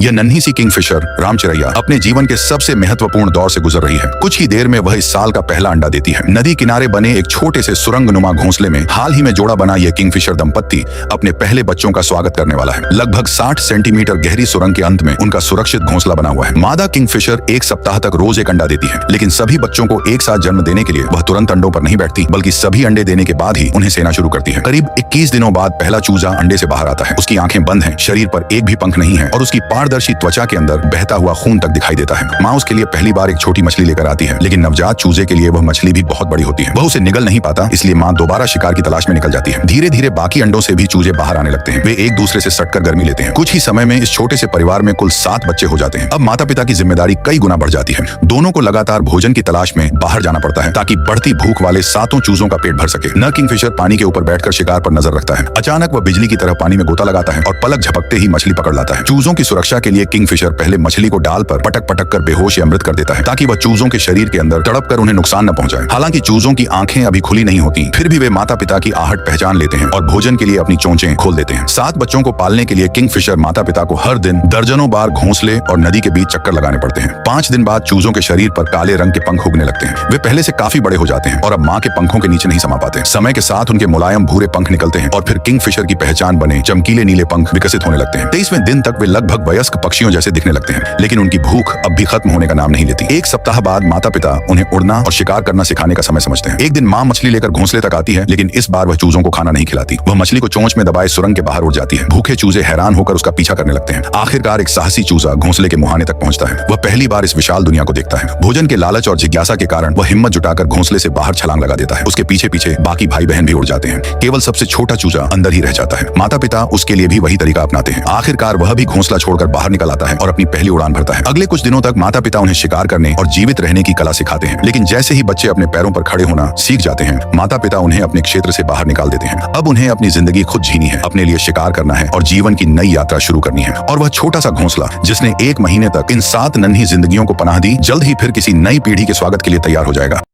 यह नन्ही सी किंगफिशर रामचिरैया अपने जीवन के सबसे महत्वपूर्ण दौर से गुजर रही है। कुछ ही देर में वह इस साल का पहला अंडा देती है। नदी किनारे बने एक छोटे से सुरंगनुमा घोंसले में हाल ही में जोड़ा बना यह किंगफिशर दंपत्ति अपने पहले बच्चों का स्वागत करने वाला है। लगभग 60 सेंटीमीटर गहरी सुरंग के अंत में उनका सुरक्षित घोंसला बना हुआ है। मादा किंगफिशर एक सप्ताह तक रोज एक अंडा देती है, लेकिन सभी बच्चों को एक साथ जन्म देने के लिए वह तुरंत अंडों पर नहीं बैठती, बल्कि सभी अंडे देने के बाद ही उन्हें सेना शुरू करती है। करीब 21 दिनों बाद पहला चूजा अंडे से बाहर आता है। उसकी आंखें बंद हैं, शरीर पर एक भी पंख नहीं है और उसकी पारदर्शी त्वचा के अंदर बहता हुआ खून तक दिखाई देता है। माँ उसके लिए पहली बार एक छोटी मछली लेकर आती है, लेकिन नवजात चूजे के लिए वह मछली भी बहुत बड़ी होती है। वह उसे निगल नहीं पाता, इसलिए माँ दोबारा शिकार की तलाश में निकल जाती है। धीरे धीरे बाकी अंडों से भी चूजे बाहर आने लगते हैं। वे एक दूसरे से सटकर गर्मी लेते हैं। कुछ ही समय में इस छोटे से परिवार में कुल 7 बच्चे हो जाते हैं। अब माता पिता की जिम्मेदारी कई गुना बढ़ जाती है। दोनों को लगातार भोजन की तलाश में बाहर जाना पड़ता है ताकि बढ़ती भूख वाले 7 चूजों का पेट भर सके। न किंगफिशर पानी के ऊपर बैठकर शिकार पर नजर रखता है। अचानक वह बिजली की तरह पानी में गोता लगाता है और पलक झपकते ही मछली पकड़ लाता है। चूजों की सुरक्षा के लिए किंगफिशर पहले मछली को डाल पर पटक पटक कर बेहोश या मृत कर देता है, ताकि वह चूजों के शरीर के अंदर तड़प कर उन्हें नुकसान न पहुंचाए। हालांकि चूजों की आंखें अभी खुली नहीं होती, फिर भी वे माता पिता की आहट पहचान लेते हैं और भोजन के लिए अपनी चोंचें खोल देते हैं। 7 बच्चों को पालने के लिए किंगफिशर माता पिता को हर दिन दर्जनों बार घोंसले और नदी के बीच चक्कर लगाने पड़ते हैं। 5 दिन बाद चूजों के शरीर पर काले रंग के पंख उगने लगते हैं। वे पहले से काफी बड़े हो जाते हैं और अब माँ के पंखों के नीचे नहीं समा पाते। समय के साथ उनके मुलायम भूरे पंख निकलते हैं और फिर किंगफिशर की पहचान बने चमकीले नीले पंख विकसित होने लगते हैं। 23वें दिन तक वे लगभग वयस्क पक्षियों जैसे दिखने लगते हैं, लेकिन उनकी भूख अब भी खत्म होने का नाम नहीं लेती। एक सप्ताह बाद माता पिता उन्हें उड़ना और शिकार करना सिखाने का समय समझते हैं। एक दिन माँ मछली लेकर घोंसले तक आती है, लेकिन इस बार वह चूजों को खाना नहीं खिलाती। वह मछली को चोंच में दबाए सुरंग के बाहर उड़ जाती है। भूखे चूजे हैरान होकर उसका पीछा करने लगते हैं। आखिरकार एक साहसी चूजा घोंसले के मुहाने तक पहुंचता है। वह पहली बार इस विशाल दुनिया को देखता है। भोजन के लालच और जिज्ञासा के कारण वह हिम्मत जुटाकर घोंसले से बाहर छलांग लगा देता है। उसके पीछे पीछे बाकी भाई बहन भी उड़ जाते हैं। केवल सबसे छोटा चूजा अंदर ही रह जाता है। माता पिता उसके लिए भी वही तरीका अपनाते हैं। आखिरकार वह भी घोंसला छोड़कर बाहर निकल आता है और अपनी पहली उड़ान भरता है। अगले कुछ दिनों तक माता पिता उन्हें शिकार करने और जीवित रहने की कला सिखाते हैं, लेकिन जैसे ही बच्चे अपने पैरों पर खड़े होना सीख जाते हैं, माता पिता उन्हें अपने क्षेत्र से बाहर निकाल देते हैं। अब उन्हें अपनी जिंदगी खुद जीनी है, अपने लिए शिकार करना है और जीवन की नई यात्रा शुरू करनी है। और वह छोटा सा घोंसला जिसने 1 महीने तक इन 7 नन्ही जिंदगियों को पनाह दी, जल्द ही फिर किसी नई पीढ़ी के स्वागत के लिए तैयार हो जाएगा।